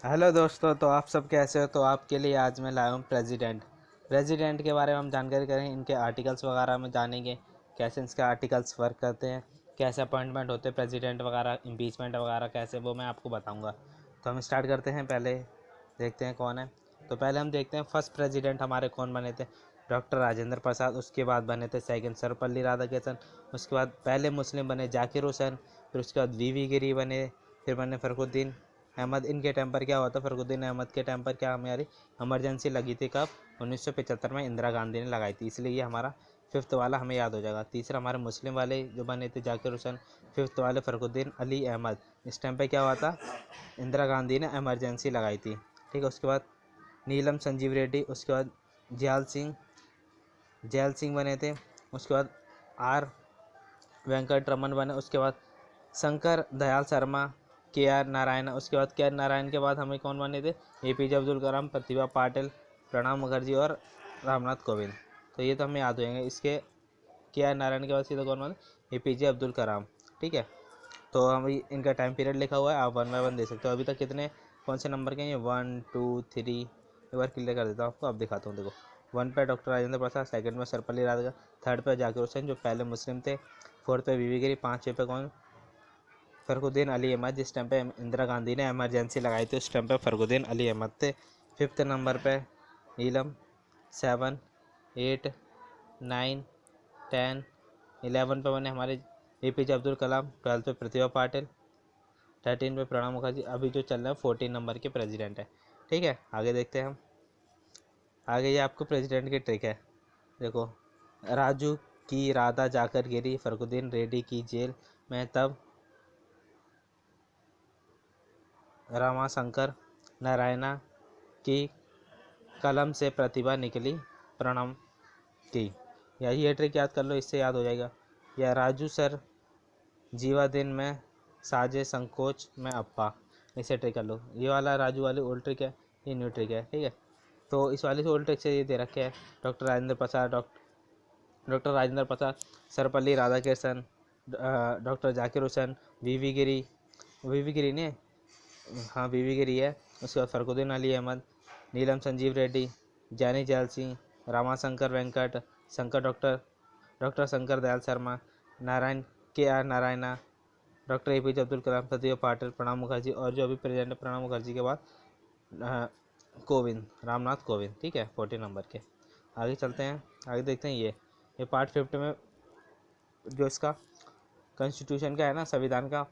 Hello दोस्तों, तो आप सब कैसे हो। तो आपके लिए आज मैं लाया हूँ प्रेसिडेंट के बारे में हम जानकारी करेंगे। इनके आर्टिकल्स वगैरह में जानेंगे कैसे इसके आर्टिकल्स वर्क करते हैं, कैसे अपॉइंटमेंट होते हैं प्रेसिडेंट वगैरह, इम्पीचमेंट वगैरह कैसे, वो मैं आपको बताऊंगा। तो हम स्टार्ट करते हैं। पहले देखते हैं कौन है। तो पहले हम देखते हैं फर्स्ट प्रेसिडेंट हमारे कौन बने थे। डॉक्टर राजेंद्र प्रसाद। उसके बाद बने थे सेकंड सर्वपल्ली राधाकृष्णन। उसके बाद पहले मुस्लिम बने जाकिर हुसैन। फिर उसके बाद वीवी गिरी बने। फिर बने फखरुद्दीन अहमद। इनके टाइम पर क्या हुआ था, फखरुद्दीन अहमद के टाइम पर क्या हमारी इमरजेंसी लगी थी कब, 1975 में इंदिरा गांधी ने लगाई थी, इसलिए ये हमारा फिफ्थ वाला हमें याद हो जाएगा। तीसरा हमारे मुस्लिम वाले जो बने थे जाकिर हुसैन। फिफ्थ वाले फखरुद्दीन अली अहमद। इस टाइम पे क्या हुआ था, इंदिरा गांधी ने इमरजेंसी लगाई थी। ठीक है। उसके बाद नीलम संजीव रेड्डी। उसके बाद जैल सिंह बने थे। उसके बाद आर वेंकट रमन बने। उसके बाद शंकर दयाल शर्मा, के आर नारायण। उसके बाद के आर नारायण के बाद हमें कौन बने थे, एपीजे अब्दुल कलाम, प्रतिभा पाटिल, प्रणब मुखर्जी और रामनाथ कोविंद। तो ये तो हमें याद हो जाएंगे। इसके के आर नारायण के बाद सीधा कौन बने, एपीजे अब्दुल कलाम। ठीक है। तो हम इनका टाइम पीरियड लिखा हुआ है, आप वन बाय वन दे सकते हो। अभी तक कितने कौन से नंबर के हैं ये, 1 2 3। एक बार क्लियर कर देता हूँ आपको, अब दिखाता हूँ। देखो, 1 पे डॉक्टर राजेंद्र प्रसाद, सेकंड में सर्वपल्ली राधाकृष्णन, थर्ड पे जाकिर हुसैन जो पहले मुस्लिम थे, फोर्थ पे वीवी गिरी, 5 पे कौन, फखरुद्दीन अली अहमद। जिस टाइम पे इंदिरा गांधी ने इमरजेंसी लगाई थी उस टाइम पे फखरुद्दीन अली अहमद थे। फिफ्थ नंबर पे नीलम, 7 8 9 10 11 पे बने हमारे एपीजे अब्दुल कलाम। 12 पे प्रतिभा पाटिल। 13 पे प्रणब मुखर्जी। अभी जो चल रहा है 14 नंबर के प्रेसिडेंट है। ठीक है, आगे देखते हैं हम। आगे ये आपको प्रेसिडेंट की ट्रिक है। देखो, राजू की राधा जाकर गिरी, फखरुद्दीन रेड्डी की जेल में तब रमाशंकर नारायणा की कलम से प्रतिभा निकली, प्रणम की। या ये ट्रिक याद कर लो, इससे याद हो जाएगा। या राजू सर जीवा दिन में साजे संकोच में अप्पा, इसे ट्रिक कर लो। ये वाला राजू वाली ओल्ड ट्रिक है, ये न्यू ट्रिक है। ठीक है। तो इस वाली से ओल्ड ट्रिक से ये दे रखे हैं doctor Rajendra Prasad, doctor Rajendra Prasad, Sarvepalli Radhakrishnan, doctor Zakir Hussain, VV Giri ने, हाँ वीवी गिरी है। उसके बाद Fakhruddin Ali Ahmed, Neelam Sanjiva Reddy, Giani Zail Singh, Ramashankar Venkat, Shankar doctor Shankar Dayal Sharma, Narayan K R Narayana, doctor APJ Abdul Kalam, Pratibha Patil, Pranab Mukherjee और जो अभी प्रेसिडेंट प्रणब मुखर्जी के बाद कोविंद, रामनाथ कोविंद। ठीक है, 14 नंबर के। आगे चलते हैं, आगे देखते हैं। ये पार्ट 5 में जो इसका कॉन्स्टिट्यूशन का है ना, संविधान का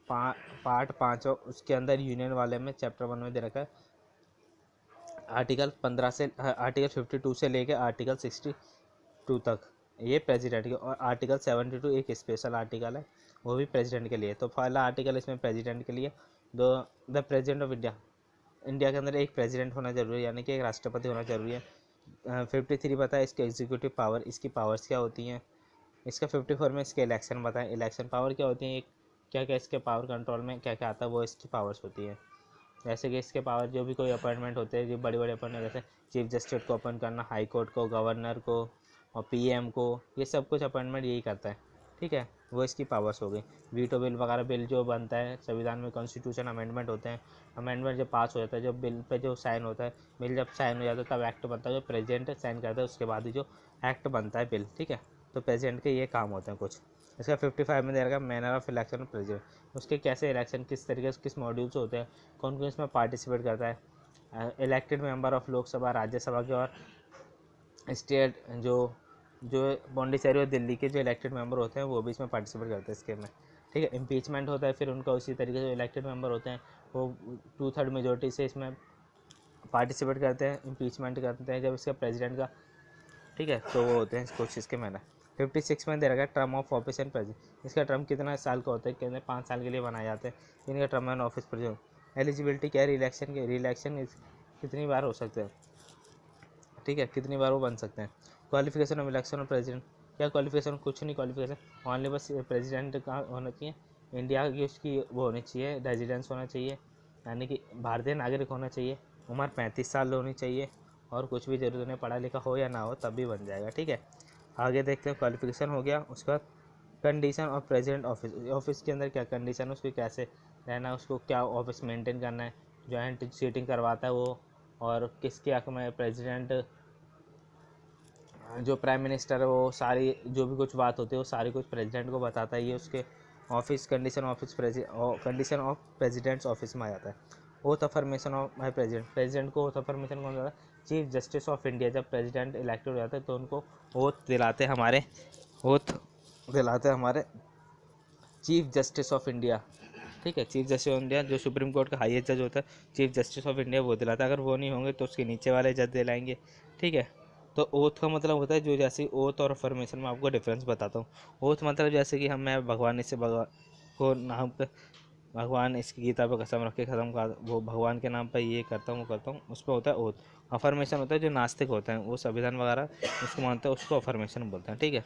पार्ट 5 है, उसके अंदर यूनियन वाले में चैप्टर 1 में दे रखा है आर्टिकल 15 से आर्टिकल 52 से लेकर आर्टिकल 62 तक ये प्रेसिडेंट के। और आर्टिकल 72 एक स्पेशल आर्टिकल है, वो भी प्रेसिडेंट के लिए। तो पहला आर्टिकल इसमें प्रेसिडेंट के लिए, दो the president of India, India के अंदर एक प्रेसिडेंट होना जरूरी है, यानी कि एक राष्ट्रपति होना जरूरी है। 53 बताया इसके एग्जीक्यूटिव पावर, इसकी पावर्स क्या होती हैं। इसका 54 में इसके इलेक्शन बताएं, इलेक्शन पावर क्या होती है, क्या क्या इसके पावर कंट्रोल में क्या क्या आता है, वो इसकी पावर्स होती है। जैसे कि इसके पावर जो भी कोई अपॉइंटमेंट होते हैं, जो बड़े बड़े अपॉइंटमेंट, जैसे चीफ जस्टिस को अपॉइंट करना, हाई कोर्ट को, गवर्नर को और पीएम को, ये सब कुछ अपॉइंटमेंट यही करता है। ठीक है, वो इसकी पावर्स हो गई। वीटो बिल वगैरह, बिल जो बनता है संविधान में, कॉन्स्टिट्यूशन अमेंडमेंट होते हैं, अमेंडमेंट जब पास हो जाता है, जब बिल पे जो साइन होता है, बिल जब साइन हो जाता है तब एक्ट बनता है, जो प्रेसिडेंट साइन करता है उसके बाद ही जो एक्ट बनता है बिल। ठीक है, तो प्रेसिडेंट के ये काम होते हैं कुछ। इसका 55 में दे रखा manner of election of president, उसके कैसे इलेक्शन, किस तरीके से, किस मॉड्यूल्स होते हैं, कौन कौन इसमें पार्टिसिपेट करता है। Elected member of Lok Sabha, Rajya Sabha के और स्टेट जो जो पौंडीचेरी और दिल्ली के जो इलेक्टेड मेंबर होते हैं वो भी इसमें पार्टिसिपेट करते हैं इसके में। ठीक है, इम्पीचमेंट होता है, फिर उनका उसी तरीके से इलेक्टेड मेंबर होते हैं वो 2/3 मेजोरिटी से इसमें पार्टिसिपेट करते हैं, इम्पीचमेंट करते हैं जब इसका प्रेसिडेंट का। ठीक है, तो वो होते हैं कुछ इसके मैंने। 56 में दे रखा है term of office and president, इसका टर्म कितना साल का होता है, कितने 5 साल के लिए बनाए जाते हैं इनका term and office president. Eligibility क्या है, रिलेक्शन के, रिलेक्शन कितनी बार हो सकते हैं। ठीक है, कितनी बार वो बन सकते हैं। Qualification of election of president, क्या क्वालिफिकेशन, कुछ नहीं क्वालिफिकेशन, ओनली बस प्रेसिडेंट का होना चाहिए, इंडिया की उसकी वो होनी चाहिए, रेजिडेंस होना चाहिए, यानी कि भारतीय नागरिक होना चाहिए, उम्र 35 साल होनी चाहिए, और कुछ भी जरूरत नहीं, पढ़ा लिखा हो या ना हो तब भी बन जाएगा। ठीक है, आगे देखते हैं। क्वालिफिकेशन हो गया, उसके बाद condition of president office, office के अंदर क्या कंडीशन है, उसको कैसे रहना है, उसको क्या ऑफिस मेंटेन करना है, जॉइंट सीटिंग करवाता है वो, और किसके हक में प्रेसिडेंट जो प्राइम मिनिस्टर है वो सारी जो भी कुछ बात होती है वो सारी कुछ प्रेसिडेंट को बताता है। ये उसके office condition of president's office में आ जाता है। Oath affirmation of my president को ओथ अफर्मेशन कौन देता है? Chief justice of India. जब प्रेसिडेंट इलेक्टेड हो जाते हैं तो उनको ओथ दिलाते हमारे चीफ जस्टिस ऑफ इंडिया। ठीक है, चीफ जस्टिस ऑफ इंडिया जो सुप्रीम कोर्ट का हाईएस्ट जज होता है, चीफ जस्टिस ऑफ इंडिया वो दिलाता है। अगर वो नहीं होंगे तो उसके नीचे वाले जज दिलाएंगे। ठीक है, तो ओथ का मतलब होता है जो, जैसे ओथ और अफर्मेशन में आपको डिफरेंस बताता हूँ। ओथ मतलब जैसे कि मैं भगवान से भगवान को नाम पे, भगवान इसकी गीता पे कसम रख के खत्म कर, वो भगवान के नाम पे ये करता हूँ वो करता हूँ, उस पर होता है ओथ। अफर्मेशन होता है जो नास्तिक होते हैं, वो संविधान वगैरह उसको मानते हैं, उसको अफर्मेशन बोलते हैं। ठीक है,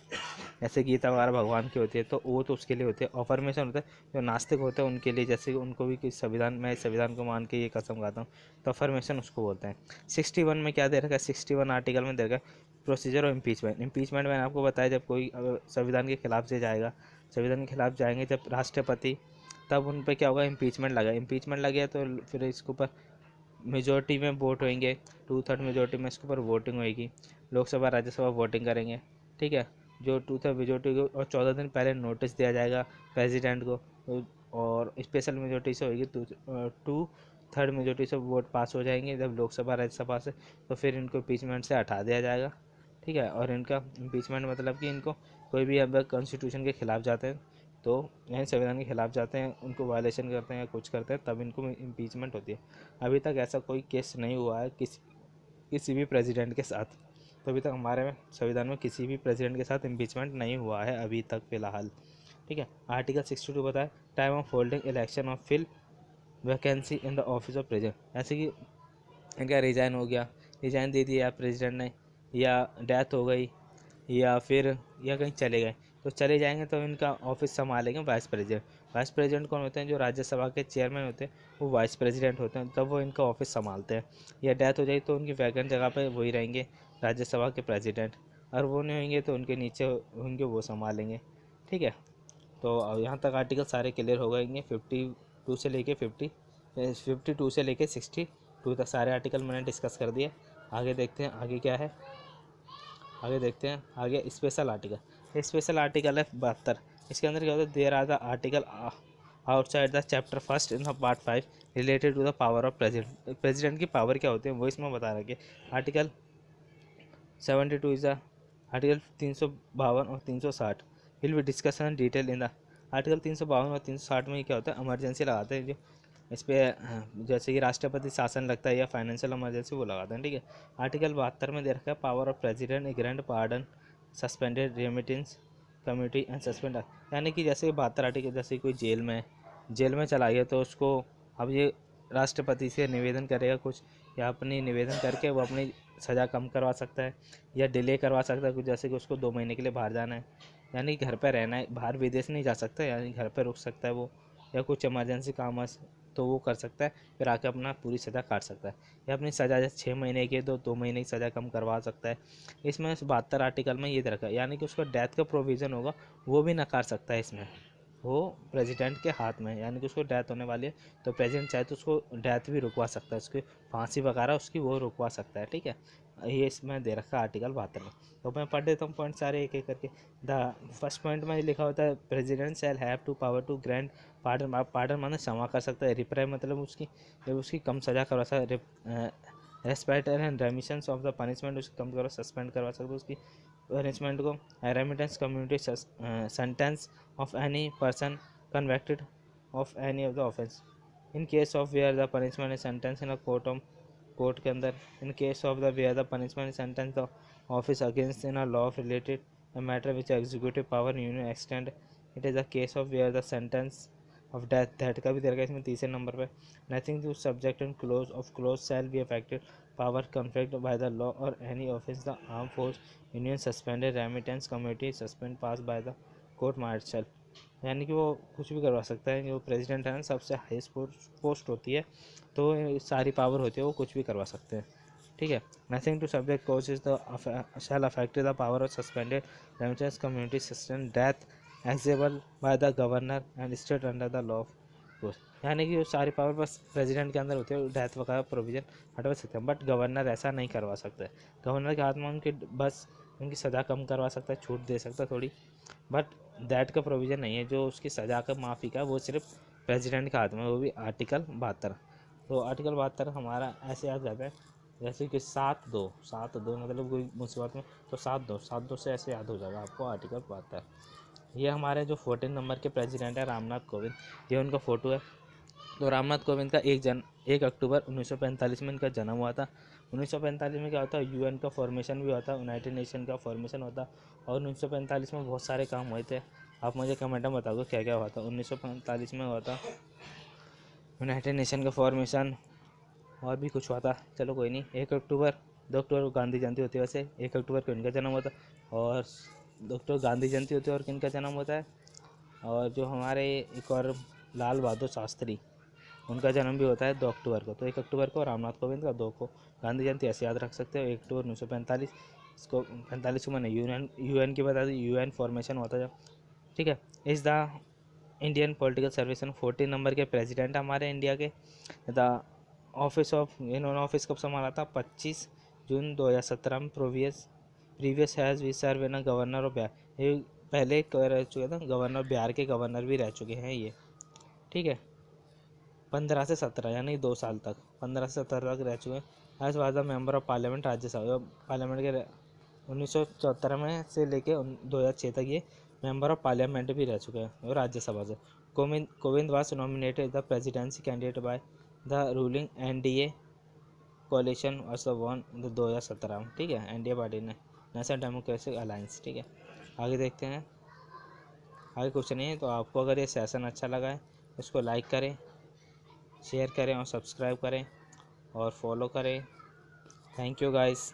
जैसे गीता वगैरह भगवान की होती है तो वो तो उसके लिए होती है। अफर्मेशन होता है जो नास्तिक होते हैं उनके लिए, जैसे कि उनको भी कि संविधान, मैं इस संविधान को मान के ये कसम खाता हूँ, तो अफर्मेशन उसको बोलते हैं। 61 में क्या दे रखा है? 61 आर्टिकल में दे रखा है प्रोसीजर ऑफ इम्पीचमेंट। इम्पीचमेंट मैंने आपको बताया, जब कोई संविधान के खिलाफ से जाएगा, संविधान के खिलाफ जाएंगे जब राष्ट्रपति, तब उन पर क्या होगा? इम्पीचमेंट लगा। इम्पीचमेंट लग गया तो फिर इसके ऊपर मेजोरिटी में वोट होंगे, 2/3 मेजोरिटी में इसके ऊपर वोटिंग होएगी। लोकसभा राज्यसभा वोटिंग करेंगे। ठीक है, जो 2/3 मेजोरिटी को, और 14 दिन पहले नोटिस दिया जाएगा प्रेसिडेंट को, और स्पेशल मेजोरिटी से होगी 2/3 मेजोरिटी से वोट पास हो जाएंगे जब लोकसभा राज्यसभा से, तो फिर इनको इम्पीचमेंट से हटा दिया जाएगा। ठीक है, और इनका इम्पीचमेंट मतलब कि इनको कोई भी अब कॉन्स्टिट्यूशन के खिलाफ जाते हैं, तो यानी संविधान के खिलाफ जाते हैं, उनको वायलेशन करते हैं या कुछ करते हैं, तब इनको इम्पीचमेंट होती है। अभी तक ऐसा कोई केस नहीं हुआ है किसी भी प्रेसिडेंट के साथ। तो अभी तक हमारे में संविधान में किसी भी प्रेसिडेंट के साथ इम्पीचमेंट नहीं हुआ है अभी तक फ़िलहाल। ठीक है, आर्टिकल 62 बताए time of holding election of fill vacancy in the office of president. ऐसे कि इनका रिजाइन हो गया, रिजाइन दे दिया प्रेसिडेंट ने, या डेथ हो गई, या कहीं चले गए, तो चले जाएंगे तो इनका ऑफिस संभालेंगे वाइस प्रेसिडेंट। वाइस प्रेसिडेंट कौन होते हैं? जो राज्यसभा के चेयरमैन होते हैं वो वाइस प्रेसिडेंट होते हैं, तब वो इनका ऑफिस संभालते हैं। या डेथ हो जाए तो उनकी वैकेंट जगह पे वही रहेंगे, राज्यसभा के प्रेसिडेंट। और वो नहीं होंगे तो उनके नीचे होंगे, वो संभालेंगे। ठीक है, तो यहाँ तक आर्टिकल सारे क्लियर हो गएंगे। 52 से लेके 62 तक सारे आर्टिकल मैंने डिस्कस कर दिए। आगे देखते हैं आगे क्या है। आगे देखते हैं आगे स्पेशल आर्टिकल है 72। इसके अंदर क्या होता है? There are the article outside the chapter first in the part 5 related to the power of president. President की पावर क्या होती है वो इसमें बता रखे। आर्टिकल 72 इज द आर्टिकल 352 और 360 will be discussion detail in the. Article 352 और 360 में क्या होता है? इमरजेंसी लगाते हैं जो इस पर, जैसे कि राष्ट्रपति शासन लगता है या फाइनेंशियल इमरजेंसी, वो लगाते हैं। ठीक है, आर्टिकल 72 में दे रखा है power of president grand pardon suspended remittance community and suspend. यानी कि जैसे 72 आर्टिकल, जैसे कोई जेल में चला गया तो उसको अब ये राष्ट्रपति से निवेदन करेगा कुछ, या अपनी निवेदन करके वो अपनी सज़ा कम करवा सकता है या डिले करवा सकता है कुछ, जैसे कि उसको 2 महीने के लिए बाहर जाना है, यानी घर पर रहना है, बाहर विदेश नहीं जा सकता, यानी घर पर रुक सकता है वो, या कुछ इमरजेंसी काम तो वो कर सकता है, फिर आके अपना पूरी सज़ा काट सकता है। या अपनी सज़ा जैसे 6 महीने की तो 2 महीने की सज़ा कम करवा सकता है। इसमें 72 आर्टिकल में ये दे रखा है, यानी कि उसका डेथ का प्रोविज़न होगा वो भी नकार सकता है इसमें। वो प्रेसिडेंट के हाथ में है, यानी कि उसको डेथ होने वाली है तो प्रेसिडेंट चाहे तो उसको डेथ भी रुकवा सकता है, उसकी फांसी वगैरह उसकी वो रुकवा सकता है। ठीक है, ये इसमें दे रखा है आर्टिकल 72 में। तो मैं पढ़ देता हूँ पॉइंट सारे एक एक करके। द फर्स्ट पॉइंट में लिखा होता है president shall have to power to grant pardon. Pardon माने क्षमा कर सकता है, रिप्राई मतलब उसकी कम सज़ा करवा सकता है, respect and remissions of the punishment उसकी कम करवा, सस्पेंड करवा सकते हो उसकी पनिशमेंट को। Remittance community sentence of any person convicted of any of the offence in case of where the punishment is sentence in a court के अंदर। In case of the where the punishment sentence the office against in a law related a matter which executive power union extend it is a case of where the sentence of death का भी दे रखा है इसमें तीसरे number पे। Nothing to subject and close shall be affected power conflict by the law और any offence the arm force union suspended remittance committee suspend pass by the court martial. यानी कि वो कुछ भी करवा सकता है, जो प्रेसिडेंट है ना सबसे हाईएस्ट पोस्ट होती है, तो सारी पावर होती है, वो कुछ भी करवा सकते हैं। ठीक है, nothing to subject causes the shall affect the power of suspended remittance community system death executable by the governor and state under the law post, यानी कि वो सारी पावर बस प्रेसिडेंट के अंदर होती है, डेथ वगैरह प्रोविज़न हटवा सकते हैं, बट गवर्नर ऐसा नहीं करवा सकते। गवर्नर के हाथ में उनकी बस उनकी सज़ा कम करवा सकता है, छूट दे सकता है थोड़ी, बट दैट का प्रोविज़न नहीं है। जो उसकी सज़ा का माफ़ी का वो सिर्फ प्रेसिडेंट के हाथ में, वो भी आर्टिकल 72। तो आर्टिकल 72 हमारा ऐसे याद जाता है जैसे कि 7-2 मतलब कोई मुसीबत में तो 7-2 से ऐसे याद हो जाएगा आपको आर्टिकल 72। ये हमारे जो 14 नंबर के प्रेसिडेंट है रामनाथ कोविंद, ये उनका फ़ोटो है। तो रामनाथ कोविंद का 1 अक्टूबर 1945 में इनका जन्म हुआ था। 1945 में क्या होता है, यूएन का फॉर्मेशन भी होता है, यूनाइटेड नेशन का फॉर्मेशन होता, और 1945 में बहुत सारे काम हुए थे। आप मुझे कमेंट में बताओगे क्या क्या हुआ था। 1945 में हुआ था यूनाइटेड नेशन का फॉर्मेशन, और भी कुछ हुआ था, चलो कोई नहीं। 2 अक्टूबर को गांधी जयंती होती है, वैसे 1 अक्टूबर को इनका जन्म होता है, और 2 अक्टूबर गांधी जयंती होती है और किनका जन्म होता है, और जो हमारे एक और लाल बहादुर शास्त्री, उनका जन्म भी होता है 2 अक्टूबर को। तो 1 अक्टूबर को रामनाथ कोविंद का, 2 को गांधी जयंती, ऐसे याद रख सकते हो। 1 अक्टूबर 1945, इसको 45 को मैंने यूएन की बता दी, यूएन फॉर्मेशन होता जब, ठीक है। Is the Indian political service 14 number के प्रेसिडेंट हमारे इंडिया के। द ऑफिस ऑफ, इन्होंने ऑफिस कब संभाला था, 25 जून 2017 में। Previous has we serve in governor of Bihar, ये पहले रह चुके थे गवर्नर, बिहार के गवर्नर भी रह चुके हैं ये, ठीक है। 15 से 17 यानी 2 साल तक, 15 से 17 तक रह चुके हैं। As was the member of parliament, Rajya Sabha parliament के 1974 में से लेके 2006 तक ये मेंबर ऑफ पार्लियामेंट भी रह चुके हैं, और राज्यसभा से। Kovind was nominated the presidency candidate by the ruling NDA coalition और वन 2017 में, ठीक है। एनडीए पार्टी ने, नेशनल डेमोक्रेटिक अलायंस, ठीक है। आगे देखते हैं, आगे कुछ नहीं है। तो आपको अगर ये सेशन अच्छा लगा है इसको लाइक करें, शेयर करें और सब्सक्राइब करें और फॉलो करें। Thank you guys.